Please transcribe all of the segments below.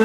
Hi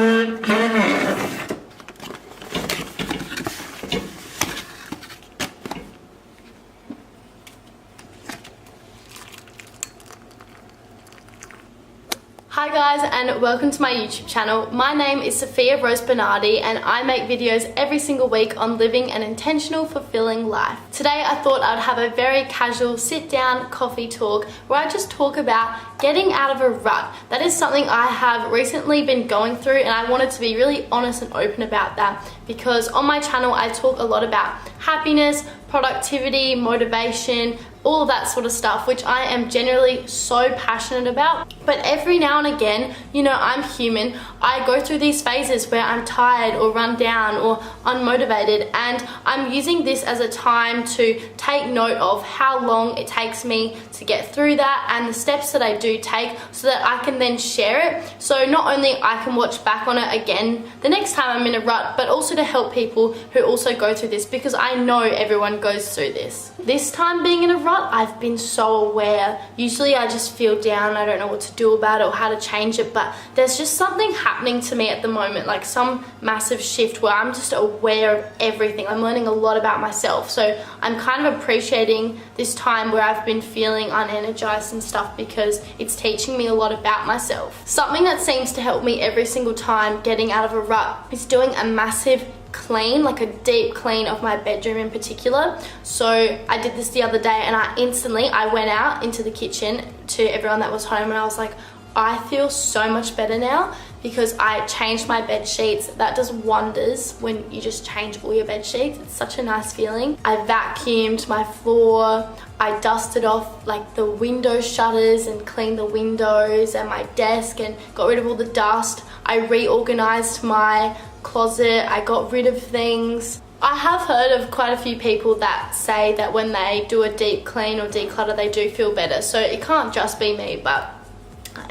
guys, and welcome to my YouTube channel. My name is Sofia Bernardi and I make videos every single week on living an intentional, fulfilling life. Today I thought I'd have a very casual sit down coffee talk where I just talk about getting out of a rut. That is something I have recently been going through, and I wanted to be really honest and open about that because on my channel I talk a lot about happiness, productivity, motivation, all of that sort of stuff, which I am generally so passionate about. But every now and again, you know, I'm human. I go through these phases where I'm tired or run down or unmotivated, and I'm using this as a time to take note of how long it takes me to get through that and the steps that I do take so that I can then share it. So not only I can watch back on it again the next time I'm in a rut, but also to help people who also go through this, because I know everyone goes through this. This time being in a rut, I've been so aware. Usually I just feel down, I don't know what to do about it or how to change it, but there's just something happening to me at the moment, like some massive shift where I'm just aware of everything. I'm learning a lot about myself, so I'm kind of appreciating this time where I've been feeling unenergized and stuff because it's teaching me a lot about myself. Something that seems to help me every single time getting out of a rut is doing a massive clean, like a deep clean of my bedroom in particular. So I did this the other day and I went out into the kitchen to everyone that was home and I was like, I feel so much better now because I changed my bed sheets. That does wonders when you just change all your bed sheets. It's such a nice feeling. I vacuumed my floor. I dusted off like the window shutters and cleaned the windows and my desk and got rid of all the dust. I reorganized my closet. I got rid of things. I have heard of quite a few people that say that when they do a deep clean or declutter, they do feel better. So it can't just be me, but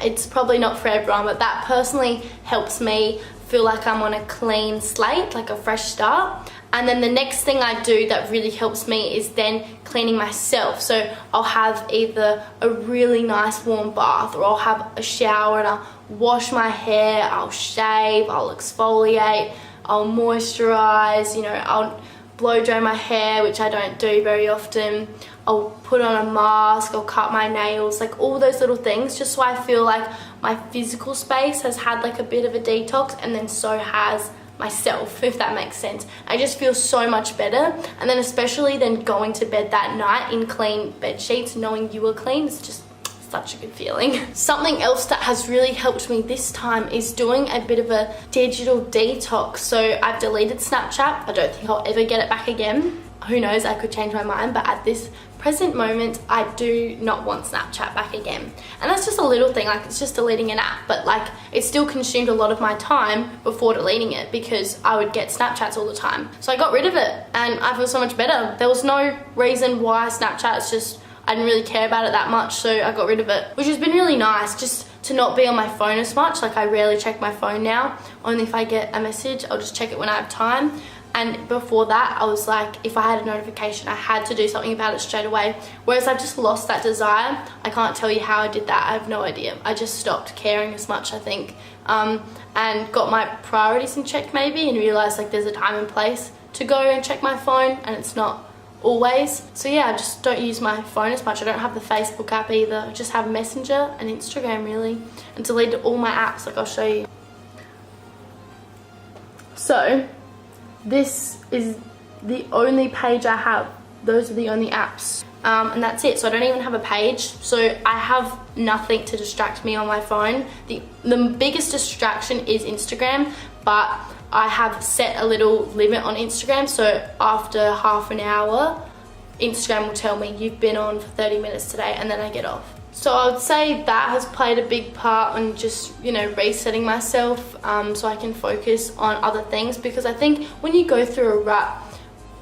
it's probably not for everyone, but that personally helps me feel like I'm on a clean slate, like a fresh start. And then the next thing I do that really helps me is then cleaning myself. So I'll have either a really nice warm bath, or I'll have a shower and I'll wash my hair, I'll shave, I'll exfoliate, I'll moisturize, you know, I'll blow dry my hair, which I don't do very often. I'll put on a mask, I'll cut my nails, like all those little things, just so I feel like my physical space has had like a bit of a detox, and then so has myself, if that makes sense. I just feel so much better. And then especially then going to bed that night in clean bed sheets, knowing you were clean, it's just such a good feeling. Something else that has really helped me this time is doing a bit of a digital detox. So I've deleted Snapchat. I don't think I'll ever get it back again. Who knows, I could change my mind, but at this present moment I do not want Snapchat back again. And that's just a little thing, like it's just deleting an app, but like it still consumed a lot of my time before deleting it because I would get Snapchats all the time. So I got rid of it and I feel so much better. There was no reason why Snapchat, it's just I didn't really care about it that much, so I got rid of it, which has been really nice, just to not be on my phone as much. Like I rarely check my phone now, only if I get a message. I'll just check it when I have time. And before that, I was like, if I had a notification, I had to do something about it straight away. Whereas I've just lost that desire. I can't tell you how I did that. I have no idea. I just stopped caring as much, I think, and got my priorities in check maybe, and realized like there's a time and place to go and check my phone, and it's not always. So yeah, I just don't use my phone as much. I don't have the Facebook app either. I just have Messenger and Instagram really, and deleted all my apps, like I'll show you. So this is the only page I have. Those are the only apps, and that's it. So I don't even have a page, so I have nothing to distract me on my phone. The biggest distraction is Instagram, but I have set a little limit on Instagram, so after half an hour Instagram will tell me you've been on for 30 minutes today, and then I get off. So I would say that has played a big part on just, you know, resetting myself, so I can focus on other things, because I think when you go through a rut,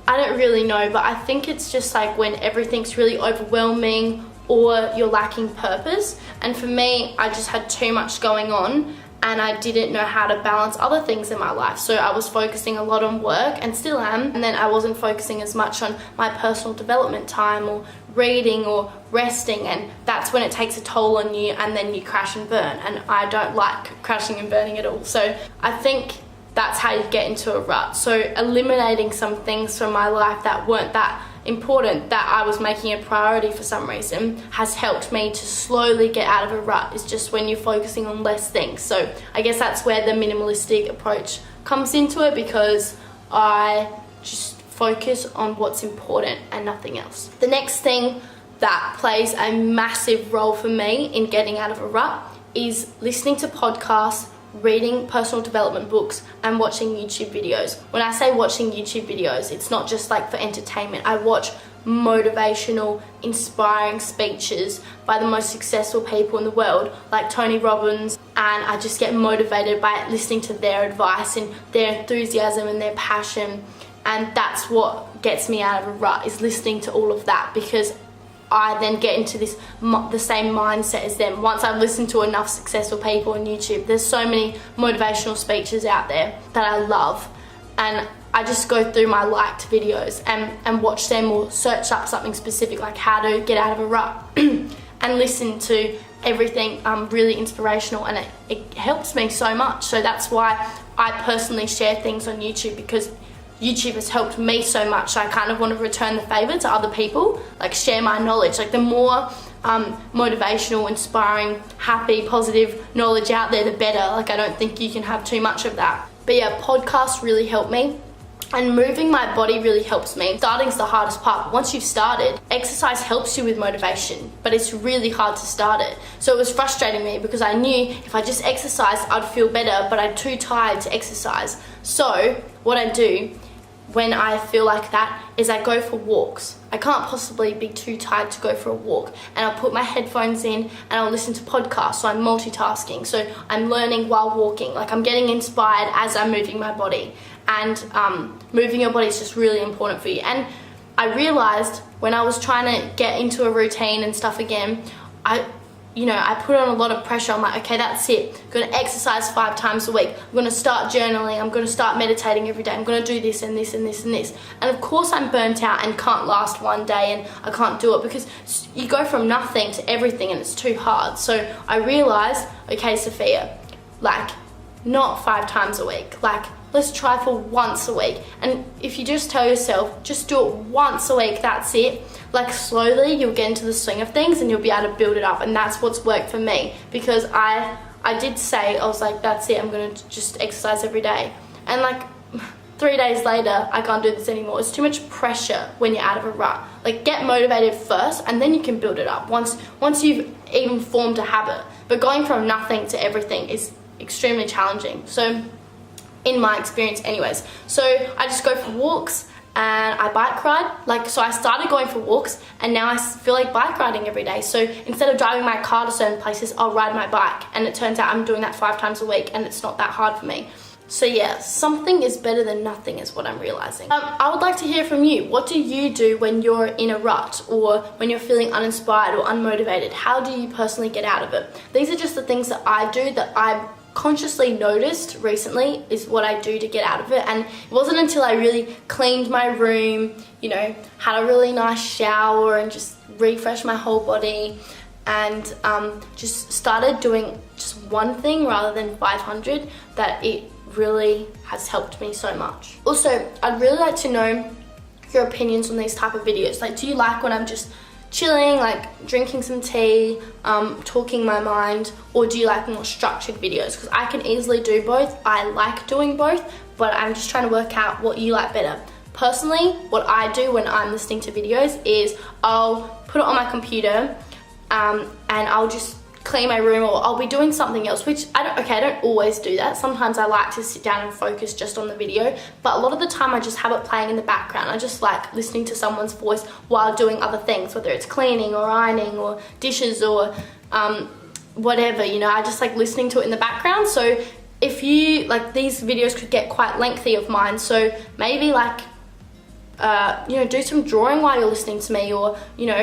I don't really know, but I think it's just like when everything's really overwhelming or you're lacking purpose. And for me, I just had too much going on and I didn't know how to balance other things in my life. So I was focusing a lot on work, and still am, and then I wasn't focusing as much on my personal development time or reading or resting, and that's when it takes a toll on you, and then you crash and burn, and I don't like crashing and burning at all. So I think that's how you get into a rut. So eliminating some things from my life that weren't that important, that I was making a priority for some reason, has helped me to slowly get out of a rut. Is just when you're focusing on less things. So I guess that's where the minimalistic approach comes into it, because I just focus on what's important and nothing else. The next thing that plays a massive role for me in getting out of a rut is listening to podcasts, reading personal development books, and watching YouTube videos. When I say watching YouTube videos, it's not just like for entertainment. I watch motivational, inspiring speeches by the most successful people in the world, like Tony Robbins, and I just get motivated by listening to their advice and their enthusiasm and their passion. And that's what gets me out of a rut, is listening to all of that, because I then get into the same mindset as them. Once I've listened to enough successful people on YouTube, there's so many motivational speeches out there that I love, and I just go through my liked videos and watch them, or search up something specific like how to get out of a rut and listen to everything really inspirational, and it helps me so much. So that's why I personally share things on YouTube, because YouTube has helped me so much. So I kind of want to return the favor to other people, like share my knowledge. Like the more motivational, inspiring, happy, positive knowledge out there, the better. Like I don't think you can have too much of that. But yeah, podcasts really help me. And moving my body really helps me. Starting's the hardest part. Once you've started, exercise helps you with motivation, but it's really hard to start it. So it was frustrating me, because I knew if I just exercised, I'd feel better, but I'm too tired to exercise. So what I do when I feel like that is I go for walks. I can't possibly be too tired to go for a walk, and I'll put my headphones in and I'll listen to podcasts. So I'm multitasking, so I'm learning while walking, like I'm getting inspired as I'm moving my body. And moving your body is just really important for you. And I realized when I was trying to get into a routine and stuff again, I put on a lot of pressure. I'm like, okay, that's it. I'm going to exercise 5 times a week. I'm going to start journaling. I'm going to start meditating every day. I'm going to do this and this and this and this. And of course I'm burnt out and can't last one day, and I can't do it, because you go from nothing to everything and it's too hard. So I realized, okay, Sophia, like not 5 times a week. Like let's try for once a week. And if you just tell yourself, just do it once a week, that's it. Like slowly you'll get into the swing of things and you'll be able to build it up. And that's what's worked for me, because I did say, I was like, that's it, I'm gonna just exercise every day. And like 3 days later, I can't do this anymore. It's too much pressure when you're out of a rut. Like get motivated first, and then you can build it up once you've even formed a habit. But going from nothing to everything is extremely challenging. So in my experience anyways. So I just go for walks and I bike ride. So I started going for walks, and now I feel like bike riding every day. So instead of driving my car to certain places, I'll ride my bike, and it turns out I'm doing that 5 times a week, and it's not that hard for me. So yeah, something is better than nothing is what I'm realizing. I would like to hear from you. What do you do when you're in a rut, or when you're feeling uninspired or unmotivated? How do you personally get out of it? These are just the things that I do that I've consciously noticed recently is what I do to get out of it. And it wasn't until I really cleaned my room, had a really nice shower and just refreshed my whole body, and just started doing just one thing rather than 500, that it really has helped me so much. Also, I'd really like to know your opinions on these type of videos. Like, do you like when I'm just chilling, like drinking some tea, talking my mind, or do you like more structured videos? Because I can easily do both. I like doing both, but I'm just trying to work out what you like better. Personally, what I do when I'm listening to videos is I'll put it on my computer and I'll just clean my room, or I'll be doing something else, which I don't always do that. Sometimes I like to sit down and focus just on the video, but a lot of the time I just have it playing in the background. I just like listening to someone's voice while doing other things, whether it's cleaning or ironing or dishes or whatever, I just like listening to it in the background. So if you like, these videos could get quite lengthy of mine, so maybe like do some drawing while you're listening to me, or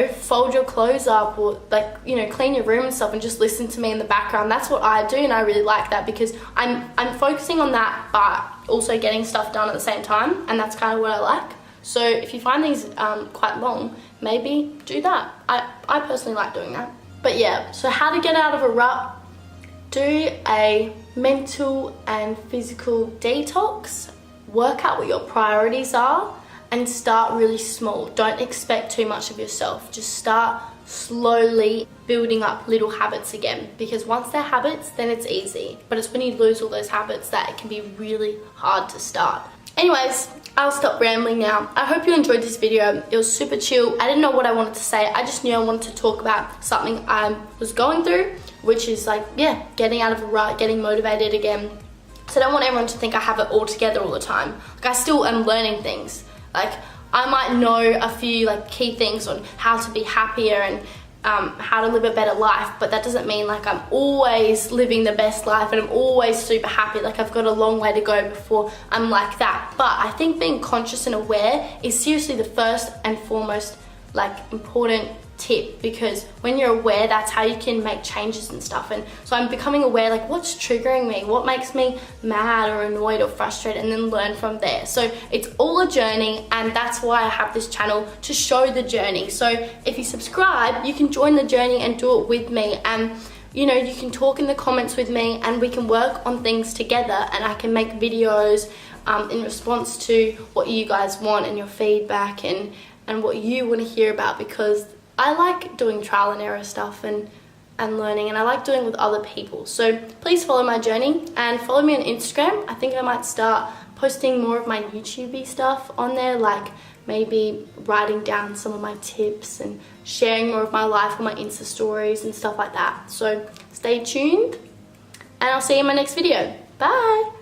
fold your clothes up, or like clean your room and stuff, and just listen to me in the background. That's what I do, and I really like that, because I'm focusing on that but also getting stuff done at the same time, and that's kind of what I like. So if you find these quite long, maybe do that. I personally like doing that. But yeah, so how to get out of a rut. Do a mental and physical detox. Work out what your priorities are and start really small. Don't expect too much of yourself. Just start slowly building up little habits again, because once they're habits, then it's easy. But it's when you lose all those habits that it can be really hard to start. Anyways, I'll stop rambling now. I hope you enjoyed this video. It was super chill. I didn't know what I wanted to say. I just knew I wanted to talk about something I was going through, which is like, yeah, getting out of a rut, getting motivated again. So I don't want everyone to think I have it all together all the time. Like, I still am learning things. Like, I might know a few like key things on how to be happier and how to live a better life, but that doesn't mean like I'm always living the best life and I'm always super happy. Like, I've got a long way to go before I'm like that. But I think being conscious and aware is seriously the first and foremost like important tip, because when you're aware, that's how you can make changes and stuff. And so I'm becoming aware, like, what's triggering me, what makes me mad or annoyed or frustrated, and then learn from there. So it's all a journey, and that's why I have this channel, to show the journey. So if you subscribe, you can join the journey and do it with me, and you know, you can talk in the comments with me and we can work on things together, and I can make videos in response to what you guys want and your feedback and what you want to hear about, because I like doing trial and error stuff and learning, and I like doing it with other people. So please follow my journey and follow me on Instagram. I think I might start posting more of my YouTube-y stuff on there, like maybe writing down some of my tips and sharing more of my life on my Insta stories and stuff like that. So stay tuned, and I'll see you in my next video. Bye!